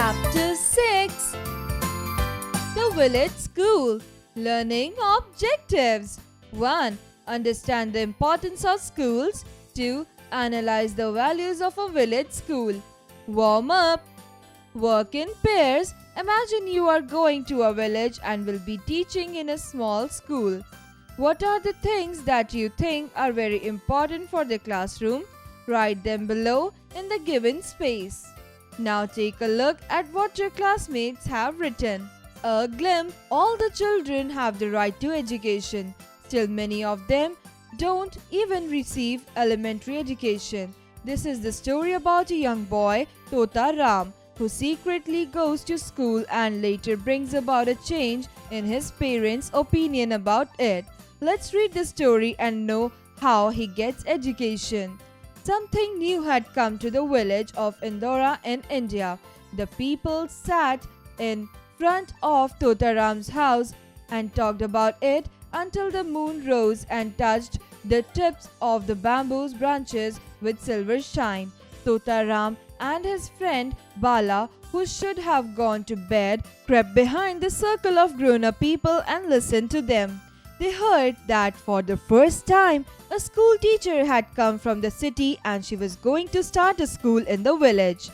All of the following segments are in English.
Chapter 6 The Village School. Learning Objectives. 1. Understand the importance of schools. 2. Analyze the values of a village school. Warm up. Work in pairs. Imagine you are going to a village and will be teaching in a small school. What are the things that you think are very important for the classroom? Write them below in the given space. Now take a look at what your classmates have written. A glimpse. All the children have the right to education. Still, many of them don't even receive elementary education. This is the story about a young boy, Tota Ram, who secretly goes to school and later brings about a change in his parents' opinion about it. Let's read the story and know how he gets education. Something new had come to the village of Indora in India. The people sat in front of Tota Ram's house and talked about it until the moon rose and touched the tips of the bamboo branches with silver shine. Tota Ram and his friend Bala, who should have gone to bed, crept behind the circle of grown-up people and listened to them. They heard that for the first time, a school teacher had come from the city and she was going to start a school in the village.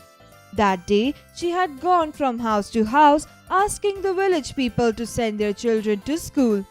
That day, she had gone from house to house asking the village people to send their children to school.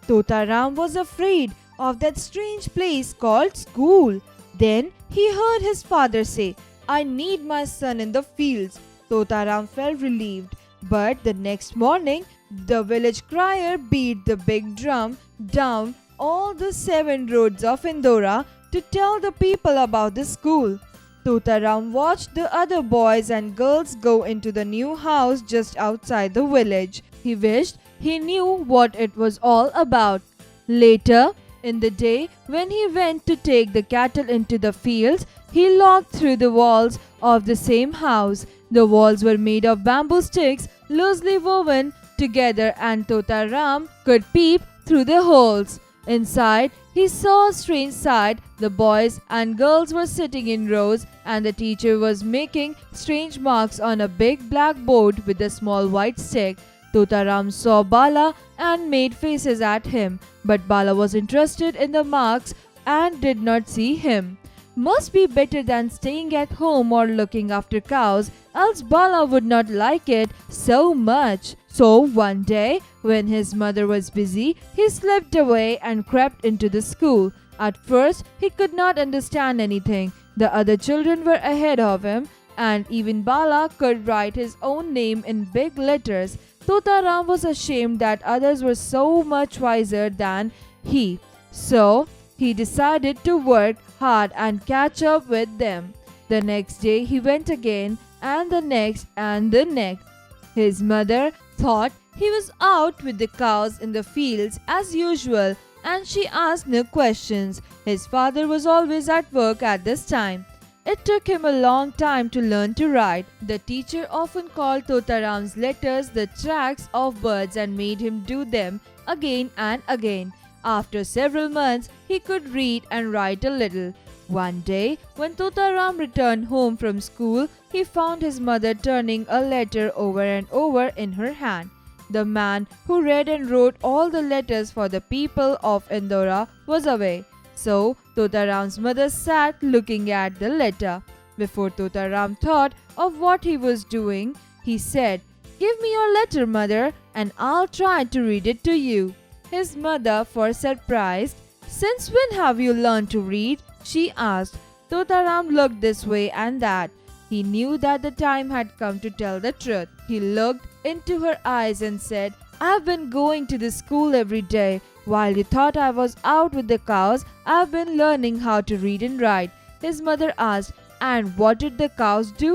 Tota Ram was afraid of that strange place called school. Then he heard his father say, "I need my son in the fields." Tota Ram felt relieved. But the next morning, the village crier beat the big drum down all the 7 roads of Indora to tell the people about the school. Tota Ram watched the other boys and girls go into the new house just outside the village. He wished he knew what it was all about. Later in the day, when he went to take the cattle into the fields, he looked through the walls of the same house. The walls were made of bamboo sticks loosely woven together, and Tota Ram could peep through the holes. Inside, he saw a strange sight. The boys and girls were sitting in rows, and the teacher was making strange marks on a big blackboard with a small white stick. Tota Ram saw Bala and made faces at him, but Bala was interested in the marks and did not see him. Must be better than staying at home or looking after cows, else Bala would not like it so much. So one day, when his mother was busy, he slipped away and crept into the school. At first, he could not understand anything. The other children were ahead of him, and even Bala could write his own name in big letters. Tota Ram was ashamed that others were so much wiser than he. So he decided to work hard and catch up with them. The next day he went again, and the next and the next. His mother thought he was out with the cows in the fields as usual, and she asked no questions. His father was always at work at this time. It took him a long time to learn to write. The teacher often called Tota Ram's letters the tracks of birds and made him do them again and again. After several months, he could read and write a little. One day, when Tota Ram returned home from school, he found his mother turning a letter over and over in her hand. The man who read and wrote all the letters for the people of Indora was away. So, Tota Ram's mother sat looking at the letter. Before Tota Ram thought of what he was doing, he said, "Give me your letter, mother, and I'll try to read it to you." His mother was surprised. "Since when have you learned to read?" she asked. Tota Ram looked this way and that. He knew that the time had come to tell the truth. He looked into her eyes and said, "I've been going to the school every day. While you thought I was out with the cows, I've been learning how to read and write." His mother asked, "And what did the cows do?"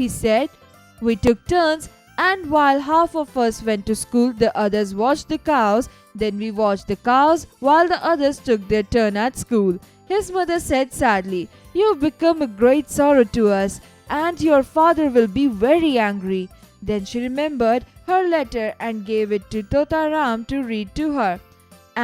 He said, "We took turns, and while half of us went to school, the others watched the cows. Then we watched the cows while the others took their turn at school." His mother said sadly, "You've become a great sorrow to us, and your father will be very angry." Then she remembered her letter and gave it to Tota Ram to read to her.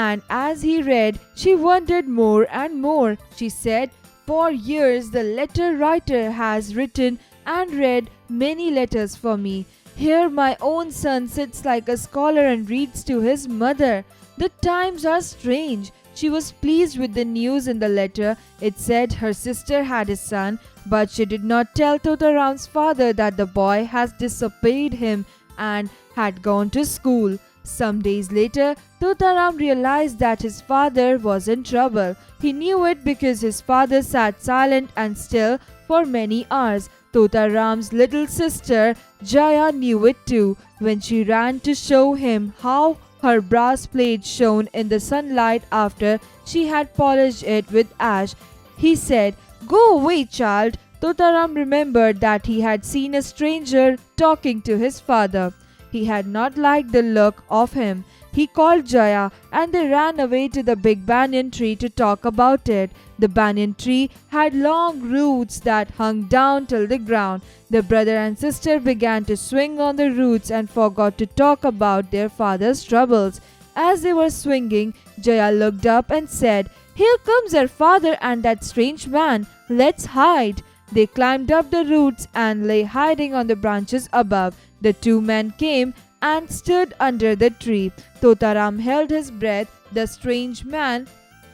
And as he read, she wondered more and more. She said, "For years the letter writer has written and read many letters for me. Here my own son sits like a scholar and reads to his mother. The times are strange. She was pleased with the news in the letter. It said her sister had a son, but she did not tell Totaram's father that the boy has disobeyed him and had gone to school. Some days later, Totaram realized that his father was in trouble. He knew it because his father sat silent and still for many hours. Totaram's little sister Jaya knew it too. When she ran to show him how her brass plate shone in the sunlight after she had polished it with ash, he said, "Go away, child." Totaram remembered that he had seen a stranger talking to his father. He had not liked the look of him. He called Jaya and they ran away to the big banyan tree to talk about it. The banyan tree had long roots that hung down till the ground. The brother and sister began to swing on the roots and forgot to talk about their father's troubles. As they were swinging, Jaya looked up and said, "Here comes our father and that strange man. Let's hide." They climbed up the roots and lay hiding on the branches above. The two men came and stood under the tree. Totaram held his breath. The strange man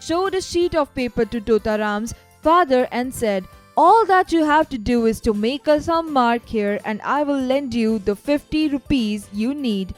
showed a sheet of paper to Totaram's father and said, "All that you have to do is to make us some mark here and I will lend you the 50 rupees you need."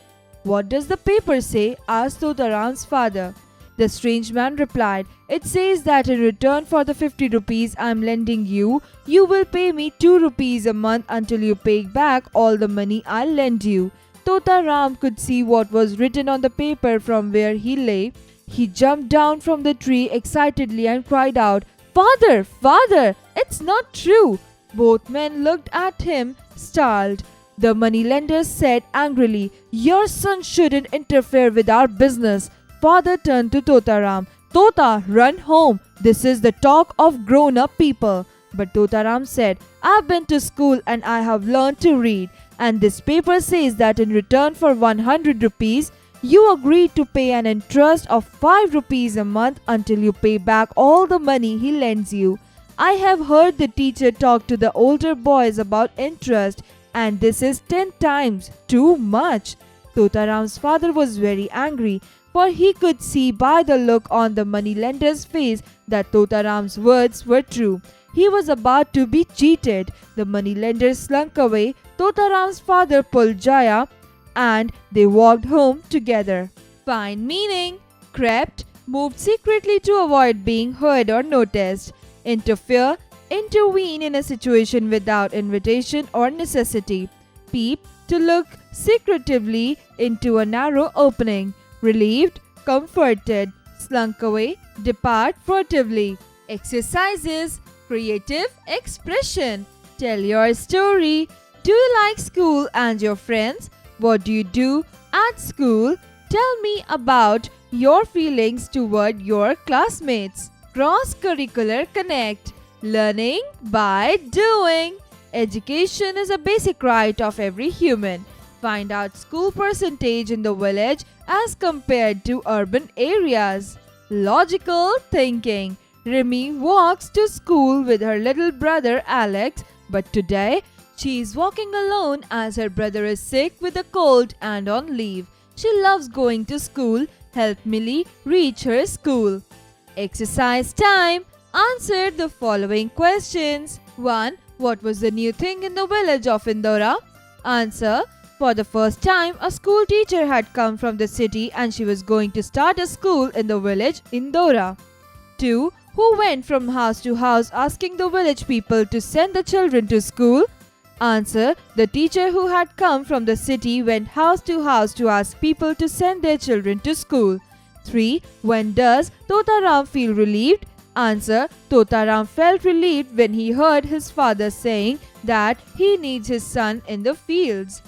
"What does the paper say?" asked Totaram's father. The strange man replied, "It says that in return for the 50 rupees I am lending you, you will pay me 2 rupees a month until you pay back all the money I lend you." Totaram could see what was written on the paper from where he lay. He jumped down from the tree excitedly and cried out, "Father, father, it's not true!" Both men looked at him, startled. The moneylender said angrily, "Your son shouldn't interfere with our business." Father turned to Totaram. "Tota, run home. This is the talk of grown-up people." But Totaram said, "I've been to school and I have learned to read. And this paper says that in return for 100 rupees, you agree to pay an interest of 5 rupees a month until you pay back all the money he lends you. I have heard the teacher talk to the older boys about interest, and this is 10 times too much." Totaram's father was very angry, for he could see by the look on the moneylender's face that Totaram's words were true. He was about to be cheated. The moneylender slunk away. Totaram's father pulled Jaya and they walked home together. Find meaning. Crept, moved secretly to avoid being heard or noticed. Interfere, intervene in a situation without invitation or necessity. Peep, to look secretively into a narrow opening. Relieved, comforted. Slunk away, depart furtively. Exercises. Creative expression. Tell your story. Do you like school and your friends? What do you do at school? Tell me about your feelings toward your classmates. Cross-curricular connect. Learning by doing. Education is a basic right of every human. Find out school percentage in the village as compared to urban areas. Logical thinking. Remy walks to school with her little brother Alex, but today she is walking alone as her brother is sick with a cold and on leave. She loves going to school. Help Millie reach her school. Exercise time. Answer the following questions. 1. What was the new thing in the village of Indora? Answer. For the first time, a school teacher had come from the city and she was going to start a school in the village Indora. 2. Who went from house to house asking the village people to send the children to school? Answer. The teacher who had come from the city went house to house to ask people to send their children to school. 3. When does Totaram feel relieved? Answer. Totaram felt relieved when he heard his father saying that he needs his son in the fields.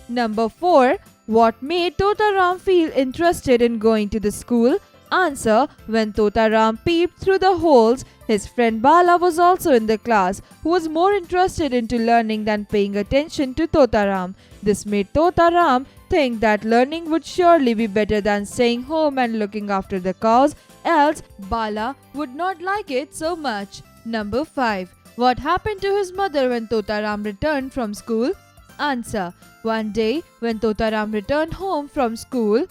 Number 4. What made Totaram feel interested in going to the school? Answer. When Totaram peeped through the holes, his friend Bala was also in the class, who was more interested into learning than paying attention to Totaram. This made Totaram think that learning would surely be better than staying home and looking after the cows, else Bala would not like it so much. Number 5. What happened to his mother when Totaram returned from school? Answer. One day, when Totaram returned home from school,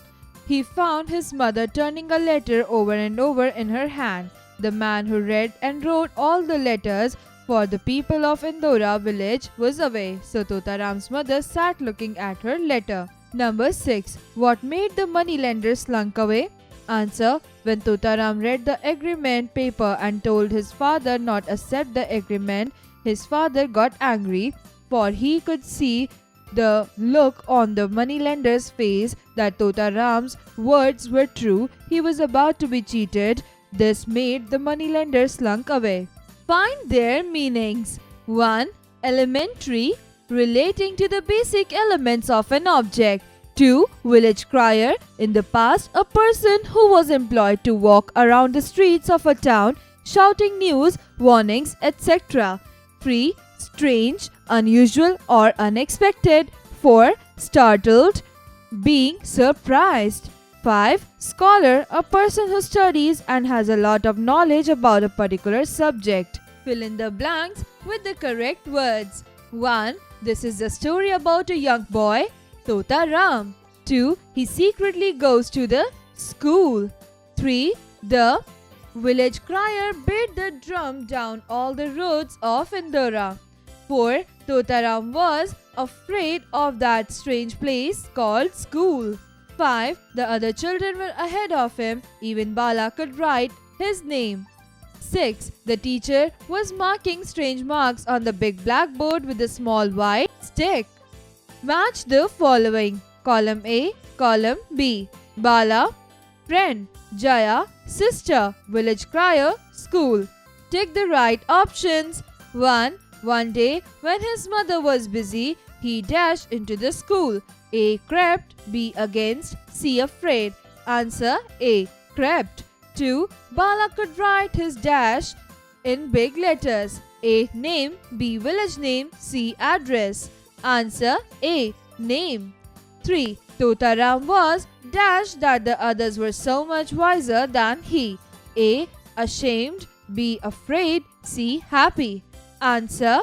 he found his mother turning a letter over and over in her hand. The man who read and wrote all the letters for the people of Indora village was away, so Totaram's mother sat looking at her letter. Number 6. What made the moneylender slunk away? Answer. When Totaram read the agreement paper and told his father not accept the agreement, his father got angry, for he could see the look on the moneylender's face that Totaram's words were true. He was about to be cheated. This made the moneylender slunk away. Find their meanings. 1. Elementary, relating to the basic elements of an object. 2. Village crier, in the past a person who was employed to walk around the streets of a town shouting news, warnings, etc. 3. Strange, unusual or unexpected. 4. Startled, being surprised. 5. Scholar, a person who studies and has a lot of knowledge about a particular subject. Fill in the blanks with the correct words. 1. This is a story about a young boy, Totaram. 2. He secretly goes to the school. 3. The village crier beat the drum down all the roads of Indora. 4. Totaram was afraid of that strange place called school. 5. The other children were ahead of him. Even Bala could write his name. 6. The teacher was marking strange marks on the big blackboard with a small white stick. Match the following. Column A, column B. Bala, friend. Jaya, sister. Village crier, school. Take the right options. 1. One day, when his mother was busy, he dashed into the school. A. Crept. B. Against. C. Afraid. Answer A. Crept. 2. Bala could write his dash in big letters. A. Name. B. Village name. C. Address. Answer A. Name. 3. Totaram was dash that the others were so much wiser than he. A. Ashamed. B. Afraid. C. Happy. Answer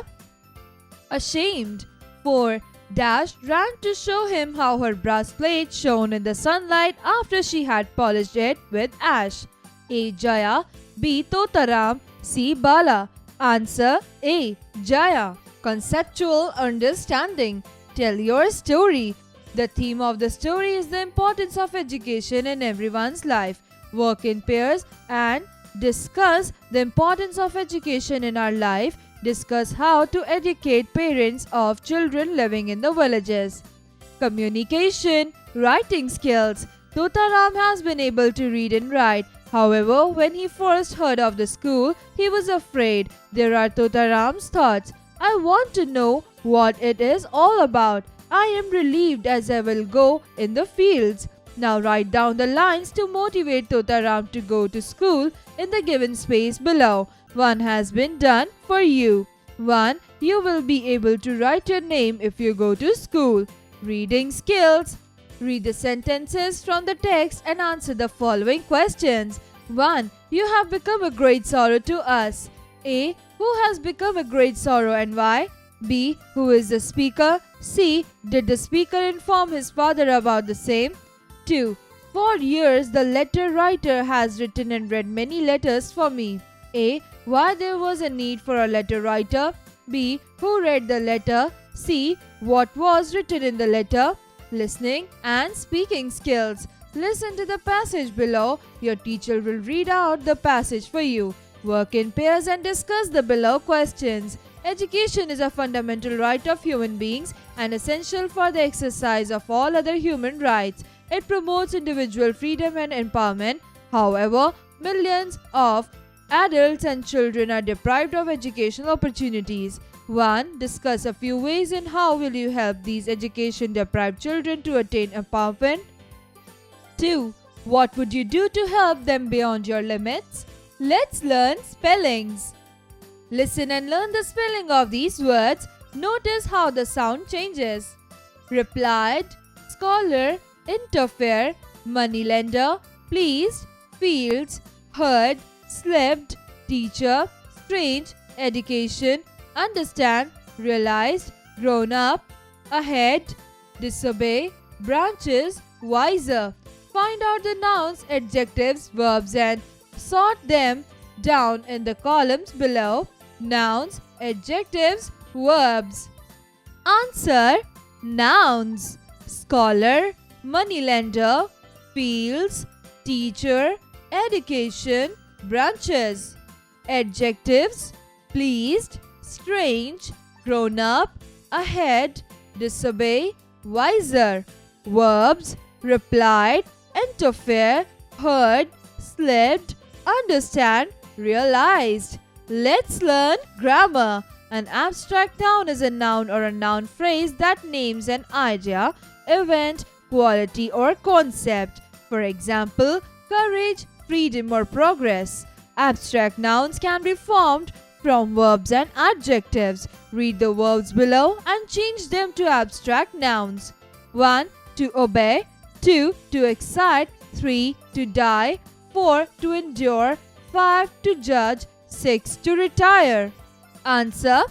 ashamed. 4. Dash ran to show him how her brass plate shone in the sunlight after she had polished it with ash. A. Jaya. B. Totaram. C. Bala. Answer A. Jaya. Conceptual understanding. Tell your story. The theme of the story is the importance of education in everyone's life. Work in pairs and discuss the importance of education in our life. Discuss how to educate parents of children living in the villages. Communication, writing skills. Totaram has been able to read and write. However, when he first heard of the school, he was afraid. There are Totaram's thoughts. I want to know what it is all about. I am relieved as I will go in the fields. Now write down the lines to motivate Totaram to go to school in the given space below. One has been done for you. 1. You will be able to write your name if you go to school. Reading skills. Read the sentences from the text and answer the following questions. 1. You have become a great sorrow to us. A. Who has become a great sorrow and why? B. Who is the speaker? C. Did the speaker inform his father about the same? 2. For years, the letter writer has written and read many letters for me. A. Why there was a need for a letter writer? B. Who read the letter? C. What was written in the letter? Listening and speaking skills. Listen to the passage below. Your teacher will read out the passage for you. Work in pairs and discuss the below questions. Education is a fundamental right of human beings and essential for the exercise of all other human rights. It promotes individual freedom and empowerment. However, millions of adults and children are deprived of educational opportunities. 1. Discuss a few ways in how will you help these education-deprived children to attain empowerment. 2. What would you do to help them beyond your limits? Let's learn spellings. Listen and learn the spelling of these words. Notice how the sound changes. Replied, scholar, interfere, moneylender, pleased, fields, heard, slept, teacher, strange, education, understand, realized, grown up, ahead, disobey, branches, wiser. Find out the nouns, adjectives, verbs and sort them down in the columns below. Nouns, adjectives, verbs. Answer: nouns. Scholar, moneylender, fields, teacher, education, branches. Adjectives: pleased, strange, grown up, ahead, disobey, wiser. Verbs: replied, interfere, heard, slipped, understand, realized. Let's learn grammar. An abstract noun is a noun or a noun phrase that names an idea, event, quality, or concept. For example, courage, freedom, or progress. Abstract nouns can be formed from verbs and adjectives. Read the verbs below and change them to abstract nouns. 1. To obey. 2. To excite. 3. To die. 4. To endure. 5. To judge. 6. To retire. Answer: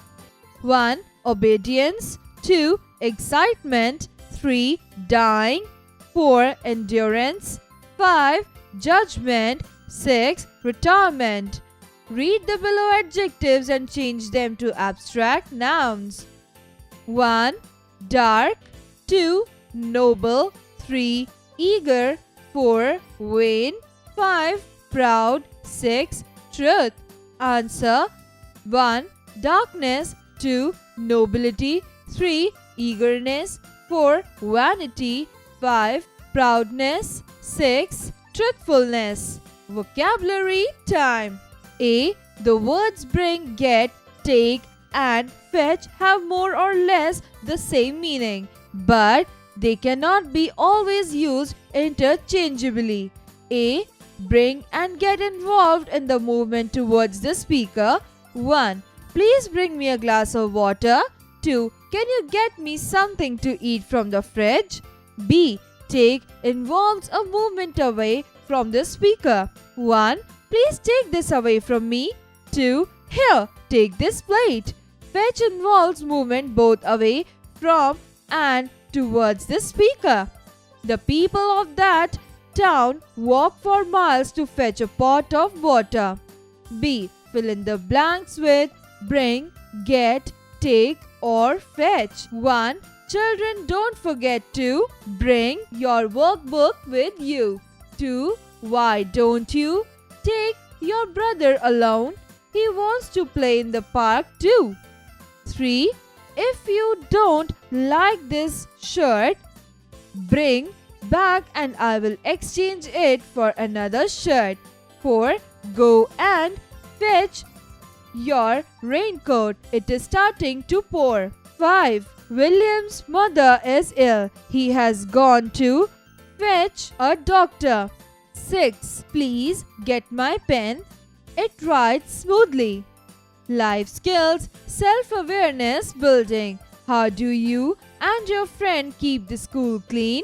1. Obedience. 2. Excitement. 3. Dying. 4. Endurance. 5. Judgment. 6. Retirement. Read the below adjectives and change them to abstract nouns. 1. Dark. 2. Noble. 3. Eager. 4. Vain. 5. Proud. 6. Truth. Answer: 1. Darkness. 2. Nobility. 3. Eagerness. 4. Vanity. 5. Proudness. 6. Truthfulness. Vocabulary time. A. The words bring, get, take, and fetch have more or less the same meaning, but they cannot be always used interchangeably. A. Bring and get involved in the movement towards the speaker. 1. Please bring me a glass of water. 2. Can you get me something to eat from the fridge? B. Take involves a movement away from the speaker. 1. Please take this away from me. 2. Here, take this plate. Fetch involves movement both away from and towards the speaker. The people of that town walk for miles to fetch a pot of water. B. Fill in the blanks with bring, get, take, or fetch. 1. Children, don't forget to bring your workbook with you. 2. Why don't you take your brother alone? He wants to play in the park too. 3. If you don't like this shirt, bring back and I will exchange it for another shirt. 4. Go and fetch your raincoat. It is starting to pour. 5. William's mother is ill. He has gone to fetch a doctor. 6. Please get my pen. It writes smoothly. Life skills, self-awareness building. How do you and your friend keep the school clean?